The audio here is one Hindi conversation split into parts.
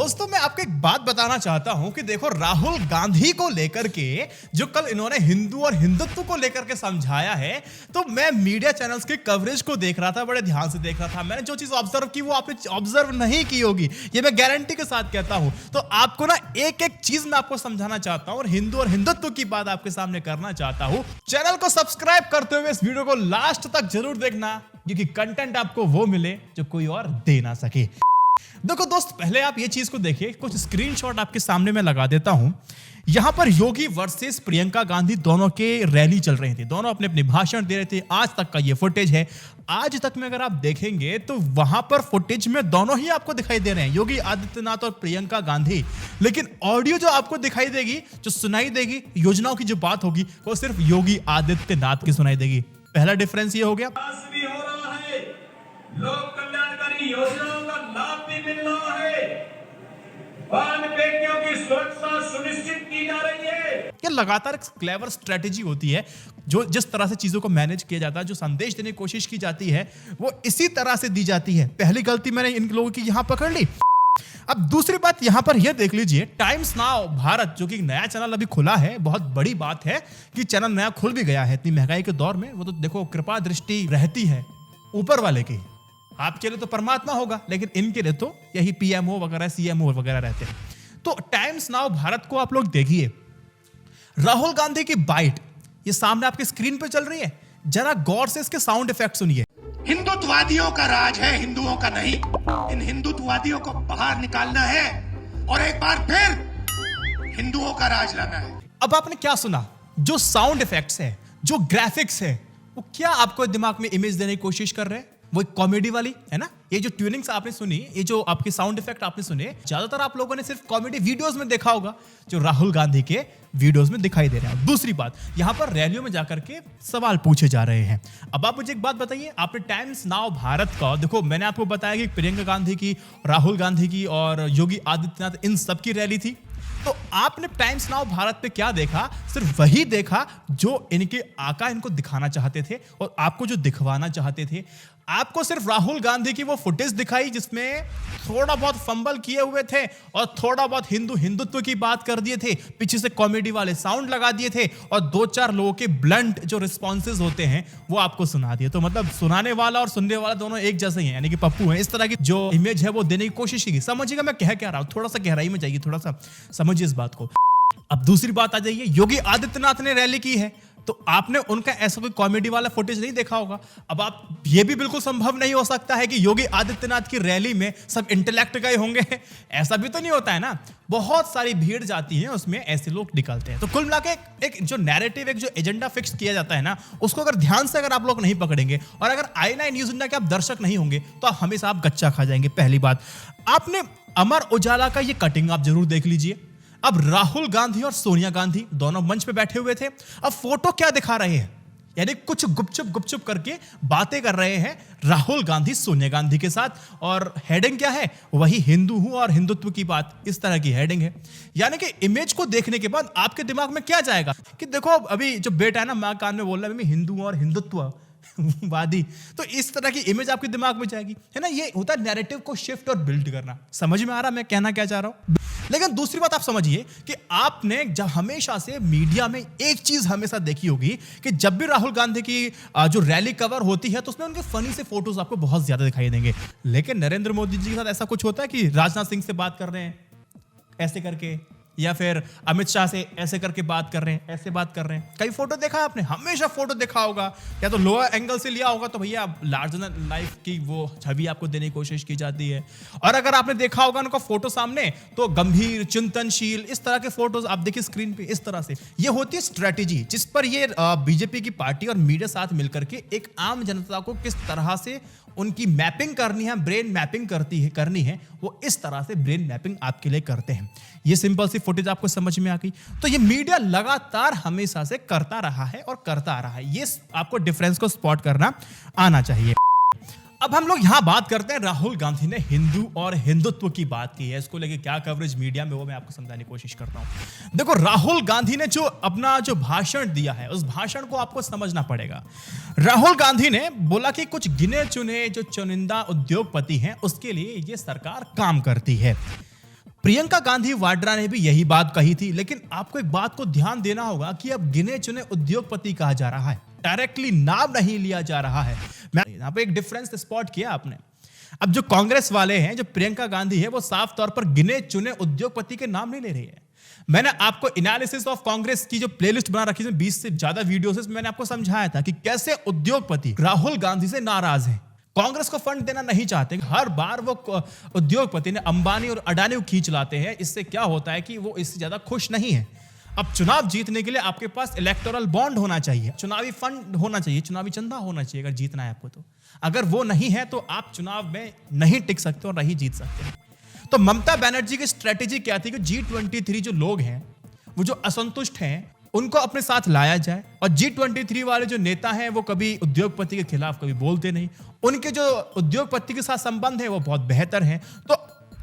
दोस्तों मैं आपको एक बात बताना चाहता हूं कि देखो राहुल गांधी को लेकर के जो कल इन्होंने हिंदू और हिंदुत्व को लेकर के समझाया है, तो मैं मीडिया चैनल्स की कवरेज को देख रहा था, बड़े ध्यान से देख रहा था। मैंने जो चीज ऑब्जर्व की वो आपने ऑब्जर्व नहीं की होगी, ये मैं गारंटी के साथ कहता हूं। तो आपको ना एक एक चीज मैं आपको समझाना चाहता हूं और हिंदू और हिंदुत्व की बात आपके सामने करना चाहता हूं। चैनल को सब्सक्राइब करते हुए इस वीडियो को लास्ट तक जरूर देखना, क्योंकि कंटेंट आपको वो मिले जो कोई और दे ना सके। देखो दोस्त, पहले आप ये चीज को देखिए, कुछ स्क्रीनशॉट आपके सामने मैं लगा देता हूं। यहां पर योगी वर्सेस प्रियंका गांधी दोनों के रैली चल रही थी, दोनों अपने अपने भाषण दे रहे थे। आज तक का ये फुटेज है, आज तक में अगर आप देखेंगे तो वहां पर फुटेज में दोनों ही आपको दिखाई दे रहे हैं, योगी आदित्यनाथ और प्रियंका गांधी। लेकिन ऑडियो जो आपको दिखाई देगी, जो सुनाई देगी, योजनाओं की जो बात होगी, वो सिर्फ योगी आदित्यनाथ की सुनाई देगी। पहला डिफरेंस ये हो गया। भी हो रहा है, लोक कल्याणकारी योजनाओं का लाभ भी मिल रहा है, बांध बेटियों की सुरक्षा सुनिश्चित की जा रही है। ये लगातार एक क्लेवर स्ट्रेटेजी होती है, जो जिस तरह से चीजों को मैनेज किया जाता है, जो संदेश देने की कोशिश की जाती है, वो इसी तरह से दी जाती है। पहली गलती मैंने इन लोगों की यहां पकड़ ली। अब दूसरी बात यहां पर यह देख लीजिए, टाइम्स नाउ भारत जो कि नया चैनल अभी खुला है, बहुत बड़ी बात है कि चैनल नया खुल भी गया है इतनी महंगाई के दौर में। वो तो देखो कृपा दृष्टि रहती है ऊपर वाले की, आपके लिए तो परमात्मा होगा, लेकिन इनके लिए तो यही पीएमओ वगैरह सीएमओ वगैरह रहते हैं। तो टाइम्स नाउ भारत को आप लोग देखिए, राहुल गांधी की बाइट ये सामने आपके स्क्रीन पे चल रही है, जरा गौर से इसके साउंड इफेक्ट सुनिए। हिंदुत्ववादियों का राज है, हिंदुओं का नहीं। इन हिंदुत्ववादियों को बाहर निकालना है और एक बार फिर हिंदुओं का राज लाना है। अब आपने क्या सुना? जो साउंड इफेक्ट्स है, जो ग्राफिक्स है, वो क्या आपको दिमाग में इमेज देने की कोशिश कर रहे हैं? वो एक कॉमेडी वाली है ना। ये जो ट्यूनिंग्स आपने सुनी, ये जो आपके साउंड इफेक्ट आपने सुने, ज्यादातर आप लोगों ने सिर्फ कॉमेडी वीडियोस में देखा होगा, जो राहुल गांधी के वीडियोस में दिखाई दे रहे हैं। दूसरी बात, यहां पर रैलियों में जाकर के सवाल पूछे जा रहे हैं। अब आप मुझे एक बात बताइए, आपने टाइम्स नाउ भारत का देखो, मैंने आपको बताया कि प्रियंका गांधी की, राहुल गांधी की और योगी आदित्यनाथ इन सब की रैली थी। तो आपने टाइम्स नाउ भारत पे क्या देखा? सिर्फ वही देखा जो इनके आका इनको दिखाना चाहते थे और आपको जो दिखवाना चाहते थे। आपको सिर्फ राहुल गांधी की वो फुटेज दिखाई जिसमें थोड़ा बहुत फंबल किए हुए थे और थोड़ा बहुत हिंदुत्व की बात कर दिए थे, पीछे से कॉमेडी वाले साउंड लगा दिए थे और दो चार लोगों के ब्लंट जो रिस्पॉन्सेज होते हैं वो आपको सुना दिए। तो मतलब सुनाने वाला और सुनने वाला दोनों एक जैसे ही हैं, यानी कि पप्पू हैं। इस तरह की जो इमेज है वो देने की कोशिश की। समझिएगा मैं कह क्या रहा हूं, थोड़ा सा गहराई में जाइए, थोड़ा सा समझिए इस बात को। अब दूसरी बात आ जाइए, योगी आदित्यनाथ ने रैली की है, तो आपने उनका ऐसा कोई कॉमेडी वाला फुटेज नहीं देखा होगा। अब आप ये भी बिल्कुल संभव नहीं हो सकता है कि योगी आदित्यनाथ की रैली में सब इंटेलेक्ट गए होंगे, ऐसा भी तो नहीं होता है ना। बहुत सारी भीड़ जाती है, उसमें ऐसे लोग निकलते हैं। तो कुल मिला के एक जो नैरेटिव, एक जो एजेंडा फिक्स किया जाता है ना, उसको अगर ध्यान से अगर आप लोग नहीं पकड़ेंगे और अगर आई9 न्यूज़ इंडिया के आप दर्शक नहीं होंगे, तो आप हमेशा आप गच्चा खा जाएंगे। पहली बात, आपने अमर उजाला का ये कटिंग आप जरूर देख लीजिए। अब राहुल गांधी और सोनिया गांधी दोनों मंच पे बैठे हुए थे। अब फोटो क्या दिखा रहे हैं, यानी कुछ गुपचुप करके बातें कर रहे हैं राहुल गांधी सोनिया गांधी के साथ, और हेडिंग क्या है? वही हिंदू हूं और हिंदुत्व की बात, इस तरह की हेडिंग है। यानी कि इमेज को देखने के बाद आपके दिमाग में क्या जाएगा कि देखो अभी जो बेटा है ना, मां कान में बोल रहा है मैं हिंदू हूं और हिंदुत्व वादी, तो इस तरह की इमेज आपके दिमाग में जाएगी, है ना। ये होता है नैरेटिव को शिफ्ट और बिल्ड करना। समझ में आ रहा मैं कहना क्या चाह रहा हूं? लेकिन दूसरी बात आप समझिए कि आपने जब हमेशा से मीडिया में एक चीज हमेशा देखी होगी कि जब भी राहुल गांधी की जो रैली कवर होती है, तो उसमें उनके फनी से फोटोज आपको बहुत ज्यादा दिखाई देंगे। लेकिन नरेंद्र मोदी जी के साथ ऐसा कुछ होता है कि राजनाथ सिंह से बात कर रहे हैं ऐसे करके, या फिर अमित शाह से ऐसे करके बात कर रहे हैं, ऐसे बात कर रहे हैं। कई फोटो देखा आपने, हमेशा फोटो देखा होगा, या तो लोअर एंगल से लिया होगा, तो भैया लार्जर देन लाइफ की वो छवि आपको देने की कोशिश की जाती है। और अगर आपने देखा होगा उनका फोटो सामने, तो गंभीर, चिंतनशील, इस तरह के फोटोज आप देखिए स्क्रीन पे। इस तरह से ये होती है स्ट्रेटेजी, जिस पर ये बीजेपी की पार्टी और मीडिया साथ मिलकर के एक आम जनता को किस तरह से उनकी मैपिंग करनी है, ब्रेन मैपिंग करनी है, वो इस तरह से ब्रेन मैपिंग आपके लिए करते हैं। ये सिंपल सी फुटेज आपको समझ में आ गई। तो ये मीडिया लगातार हमेशा से करता रहा है और करता आ रहा है, ये आपको डिफरेंस को स्पॉट करना आना चाहिए। अब हम लोग यहां बात करते हैं, राहुल गांधी ने हिंदू और हिंदुत्व की बात की है, इसको लेके क्या कवरेज मीडिया में, वो मैं आपको समझाने की कोशिश करता हूं। देखो, राहुल गांधी ने जो अपना जो भाषण दिया है, उस भाषण को आपको समझना पड़ेगा। राहुल गांधी ने बोला कि कुछ गिने चुने जो चुनिंदा उद्योगपति हैं, उसके लिए ये सरकार काम करती है। प्रियंका गांधी वाड्रा ने भी यही बात कही थी, लेकिन आपको एक बात को ध्यान देना होगा कि अब गिने चुने उद्योगपति कहा जा रहा है, डायरेक्टली नाम नहीं लिया जा रहा है। मैं यहां पे एक डिफरेंस स्पॉट किया आपने। अब जो कांग्रेस वाले हैं, जो प्रियंका गांधी है, वो साफ तौर पर गिने चुने उद्योगपति के नाम नहीं ले रही है। मैंने आपको एनालिसिस ऑफ कांग्रेस की जो प्लेलिस्ट बना रखी है 20 से ज्यादा वीडियोस, मैंने आपको समझाया था कि कैसे उद्योगपति राहुल गांधी से नाराज हैं, कांग्रेस को फंड देना नहीं चाहते। हर बार वो उद्योगपति ने अंबानी और अडानी को खींच लाते हैं। इससे क्या होता है कि वो इससे ज्यादा खुश नहीं है। अब चुनाव जीतने के लिए आपके पास इलेक्टोरल बॉन्ड होना चाहिए, चुनावी फंड होना चाहिए, चुनावी चंदा होना चाहिए अगर जीतना है आपको। तो अगर वो नहीं है तो आप चुनाव में नहीं टिक सकते और नहीं जीत सकते। तो ममता बनर्जी की स्ट्रेटेजी क्या थी कि G23 जो लोग हैं, वो जो असंतुष्ट हैं, उनको अपने साथ लाया जाए। और G23 वाले जो नेता हैं वो कभी उद्योगपति के खिलाफ कभी बोलते नहीं, उनके जो उद्योगपति के साथ संबंध है वो बहुत बेहतर है। तो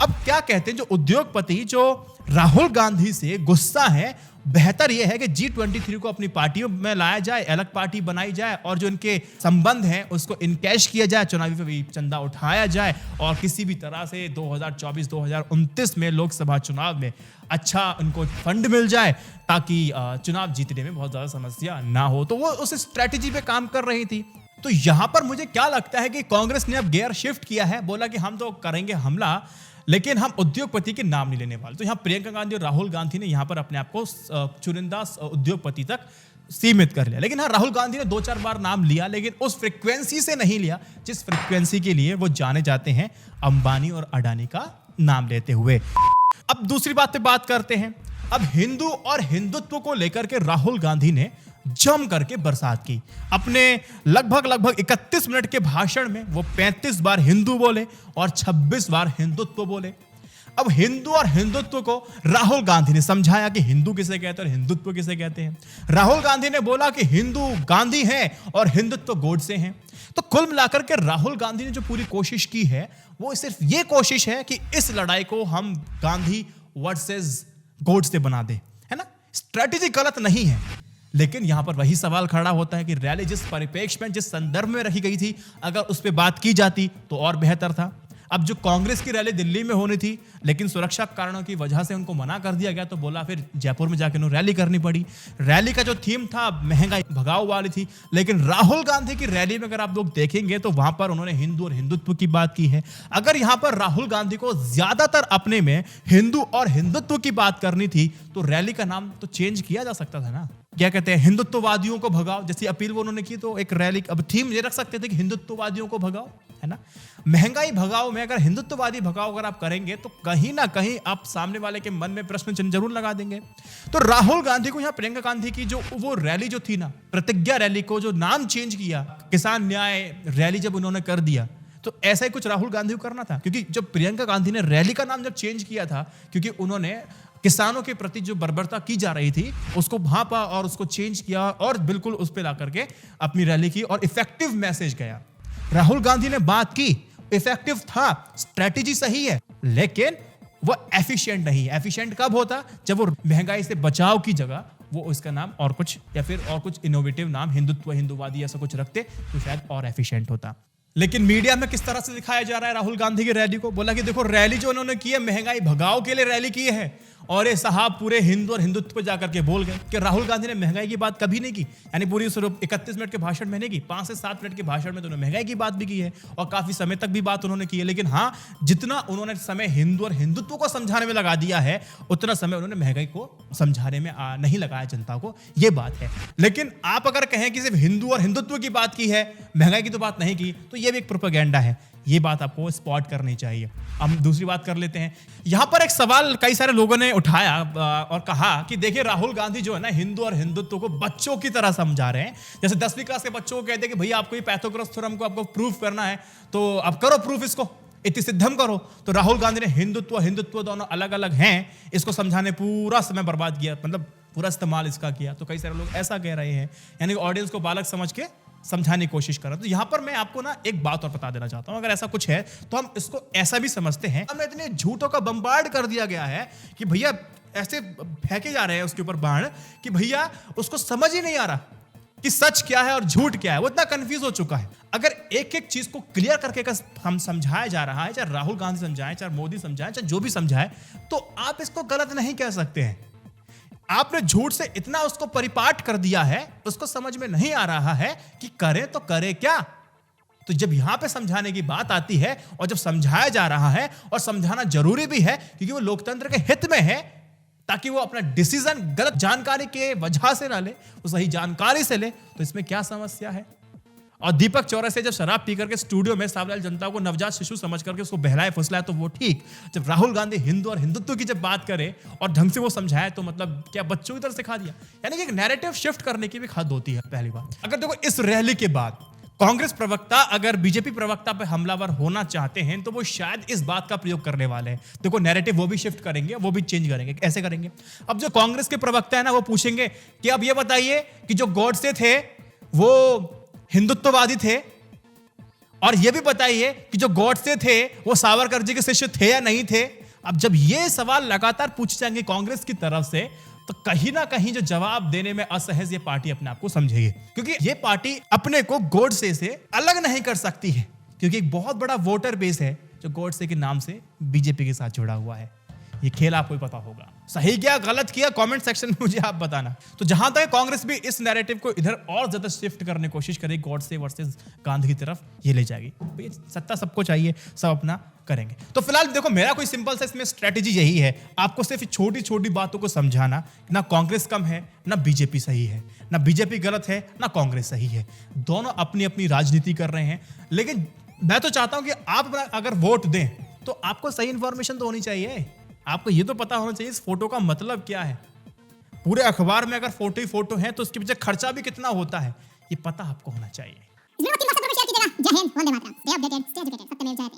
अब क्या कहते हैं, जो उद्योगपति जो राहुल गांधी से गुस्सा है, बेहतर यह है कि G23 को अपनी पार्टियों में लाया जाए, अलग पार्टी बनाई जाए और जो उनके संबंध हैं उसको इनकैश किया जाए, चुनावी पे भी चंदा उठाया जाए और किसी भी तरह से 2024-2029 में लोकसभा चुनाव में अच्छा उनको फंड मिल जाए ताकि चुनाव जीतने में बहुत ज्यादा समस्या ना हो। तो वो उस स्ट्रेटेजी पे काम कर रही थी। तो यहां पर मुझे क्या लगता है कि कांग्रेस ने अब गियर शिफ्ट किया है, बोला कि हम तो करेंगे हमला, लेकिन हम उद्योगपति के नाम नहीं लेने वाले। तो यहां प्रियंका गांधी और राहुल गांधी ने यहां पर अपने आप को चुनिंदा उद्योगपति तक सीमित कर लिया। लेकिन हाँ, राहुल गांधी ने 2-4 बार नाम लिया, लेकिन उस फ्रीक्वेंसी से नहीं लिया जिस फ्रीक्वेंसी के लिए वो जाने जाते हैं, अंबानी और अडानी का नाम लेते हुए। अब दूसरी बात पे बात करते हैं। अब हिंदू और हिंदुत्व को लेकर के राहुल गांधी ने जम करके बरसात की। अपने लगभग 31 मिनट के भाषण में वो 35 बार हिंदू बोले और 26 बार हिंदुत्व बोले। अब हिंदू और हिंदुत्व को राहुल गांधी ने समझाया कि हिंदू किसे कहते हैं और हिंदुत्व किसे कहते हैं। राहुल गांधी ने बोला कि हिंदू गांधी हैं और हिंदुत्व गोडसे हैं। तो कुल मिलाकर के राहुल गांधी ने जो पूरी कोशिश की है, वो सिर्फ ये कोशिश है कि इस लड़ाई को हम गांधी वर्सेस गोडसे बना दे, है ना। स्ट्रेटेजी गलत नहीं है, लेकिन यहां पर वही सवाल खड़ा होता है कि रैली जिस परिप्रेक्ष्य में, जिस संदर्भ में रखी गई थी, अगर उस पर बात की जाती तो और बेहतर था। अब जो कांग्रेस की रैली दिल्ली में होनी थी, लेकिन सुरक्षा कारणों की वजह से उनको मना कर दिया गया, तो बोला फिर जयपुर में जाकर रैली करनी पड़ी। रैली का जो थीम था महंगाई भगाओ वाली थी, लेकिन राहुल गांधी की रैली में अगर आप लोग देखेंगे तो वहां पर उन्होंने हिंदू और हिंदुत्व की बात की है। अगर यहां पर राहुल गांधी को ज्यादातर अपने में हिंदू और हिंदुत्व की बात करनी थी तो रैली का नाम तो चेंज किया जा सकता था ना। क्या कहते हैं, हिंदुत्ववादियों को भगाओ, जैसी अपील वो उन्होंने की, तो एक रैली अब थीम ये रख सकते थे कि हिंदुत्ववादियों को भगाओ, है ना। महंगाई भगाओ में अगर हिंदुत्ववादी भगाओ अगर आप करेंगे तो कहीं ना कहीं आप सामने वाले के मन में प्रश्न चिन्ह जरूर लगा देंगे। तो राहुल गांधी को यहां प्रियंका गांधी की जो वो रैली जो थी ना, प्रतिज्ञा रैली को जो नाम चेंज किया, किसान न्याय रैली जब उन्होंने कर दिया, तो ऐसा ही कुछ राहुल गांधी को करना था। क्योंकि जब प्रियंका गांधी ने रैली का नाम जब चेंज किया था, क्योंकि उन्होंने किसानों के प्रति जो बर्बरता की जा रही थी उसको भांपा और उसको चेंज किया और बिल्कुल उस पर ला करके अपनी रैली की और इफेक्टिव मैसेज गया। राहुल गांधी ने बात की, इफेक्टिव था, स्ट्रेटेजी सही है, लेकिन वो एफिशिएंट नहीं। एफिशिएंट कब होता, जब वो महंगाई से बचाव की जगह वो उसका नाम और कुछ या फिर और कुछ इनोवेटिव नाम हिंदुत्व हिंदुवादी ऐसा कुछ रखते तो शायद और एफिशिएंट होता। लेकिन मीडिया में किस तरह से दिखाया जा रहा है राहुल गांधी की रैली को, बोला कि देखो रैली जो उन्होंने की है महंगाई भगाओ के लिए रैली की है, और ये साहब पूरे हिंदू और हिंदुत्व पे जाकर के बोल गए कि राहुल गांधी ने महंगाई की बात कभी नहीं की। यानी पूरी 31 मिनट के भाषण में नहीं की, 5 से 7 मिनट के भाषण में तो उन्होंने महंगाई की बात भी की है और काफी समय तक भी बात उन्होंने की है। लेकिन हाँ, जितना उन्होंने समय हिंदू और हिंदुत्व को समझाने में लगा दिया है, उतना समय उन्होंने महंगाई को समझाने में नहीं लगाया जनता को, ये बात है। लेकिन आप अगर कहें कि सिर्फ हिंदू और हिंदुत्व की बात की है, महंगाई की तो बात नहीं की, तो ये भी एक प्रोपेगेंडा है। ये बात आपको स्पॉट करनी चाहिए। हम दूसरी बात कर लेते हैं। यहां पर एक सवाल कई सारे लोगों ने उठाया और कहा कि देखिए राहुल गांधी जो है ना हिंदू और हिंदुत्व को बच्चों की तरह समझा रहे हैं। जैसे 10वीं क्लास के बच्चों को कहते हैं कि भैया आपको ये पाइथागोरस थ्योरम को आपको प्रूफ करना है, तो आप करो प्रूफ, इसको इति सिद्धम करो। तो राहुल गांधी ने हिंदुत्व हिंदुत्व दोनों अलग अलग हैं इसको समझाने पूरा समय बर्बाद किया, मतलब पूरा इस्तेमाल इसका किया। तो कई सारे लोग ऐसा कह रहे हैं, यानी ऑडियंस को बालक समझ के समझाने की कोशिश कर रहा हूं। तो यहां पर मैं आपको ना एक बात और बता देना चाहता हूं, अगर ऐसा कुछ है तो हम इसको ऐसा भी समझते हैं, हमें इतने झूठों का बम्बार्ड कर दिया गया है कि भैया ऐसे फेंके जा रहे हैं उसके ऊपर बाण कि भैया उसको समझ ही नहीं आ रहा कि सच क्या है और झूठ क्या है, वो इतना कंफ्यूज हो चुका है। अगर एक एक चीज को क्लियर करके हम समझाया जा रहा है, चाहे राहुल गांधी समझाए, चाहे मोदी समझाए, चाहे जो भी समझाए, तो आप इसको गलत नहीं कह सकते हैं। आपने झूठ से इतना उसको परिपाट कर दिया है, उसको समझ में नहीं आ रहा है कि करे तो करे क्या। तो जब यहां पे समझाने की बात आती है और जब समझाया जा रहा है, और समझाना जरूरी भी है क्योंकि वो लोकतंत्र के हित में है, ताकि वो अपना डिसीजन गलत जानकारी के वजह से ना ले, वो सही जानकारी से ले, तो इसमें क्या समस्या है। और दीपक चौरसिया जब शराब पी करके स्टूडियो में सावलाल जनता को नवजात शिशु समझ करके उसको बहलाए फुसलाए तो वो ठीक। जब राहुल गांधी हिंदू और हिंदुत्व की जब बात करे और ढंग से वो समझाए तो मतलब क्या बच्चों की तरह सिखा दिया। यानी कि एक नैरेटिव शिफ्ट करने की भी हद होती है। पहली बात, अगर देखो इस रैली के बाद कांग्रेस प्रवक्ता अगर बीजेपी प्रवक्ता पे हमलावर होना चाहते हैं तो वो शायद इस बात का प्रयोग करने वाले हैं। देखो नैरेटिव वो भी शिफ्ट करेंगे, वो भी चेंज करेंगे। कैसे करेंगे? अब जो कांग्रेस के प्रवक्ता है ना, वो पूछेंगे कि अब ये बताइए कि जो गॉडसे थे वो हिंदुत्ववादी थे, और ये भी बताइए कि जो गॉडसे थे वो सावरकर जी के शिष्य थे या नहीं थे। अब जब ये सवाल लगातार पूछे जाएंगे कांग्रेस की तरफ से, तो कहीं ना कहीं जो जवाब देने में असहज ये पार्टी अपने आप को समझेगी, क्योंकि ये पार्टी अपने को गॉडसे से अलग नहीं कर सकती है, क्योंकि एक बहुत बड़ा वोटर बेस है जो गॉडसे के नाम से बीजेपी के साथ जुड़ा हुआ है। ये खेल आपको ही पता होगा। सही क्या गलत किया कमेंट सेक्शन में मुझे आप बताना। तो जहां तक कांग्रेस भी इस नैरेटिव को इधर और ज्यादा शिफ्ट करने की कोशिश करेगी, गॉडसे वर्सेस गांधी की तरफ ये ले जाएगी। भाई सत्ता सबको चाहिए, सब अपना करेंगे। तो फिलहाल देखो मेरा कोई सिंपल सा इसमें स्ट्रेटेजी यही है, आपको सिर्फ छोटी छोटी बातों को समझाना। ना कांग्रेस कम है, ना बीजेपी सही है, ना बीजेपी गलत है, ना कांग्रेस सही है। दोनों अपनी अपनी राजनीति कर रहे हैं। लेकिन मैं तो चाहता हूं कि आप अगर वोट दें तो आपको सही इंफॉर्मेशन तो होनी चाहिए। आपको ये तो पता होना चाहिए इस फोटो का मतलब क्या है। पूरे अखबार में अगर फोटो ही फोटो है तो उसके पीछे खर्चा भी कितना होता है, ये पता आपको होना चाहिए। शेयर कीजिएगा। जय Hind, Vande Mataram. Stay updated, stay educated, सत्यमेव जयते।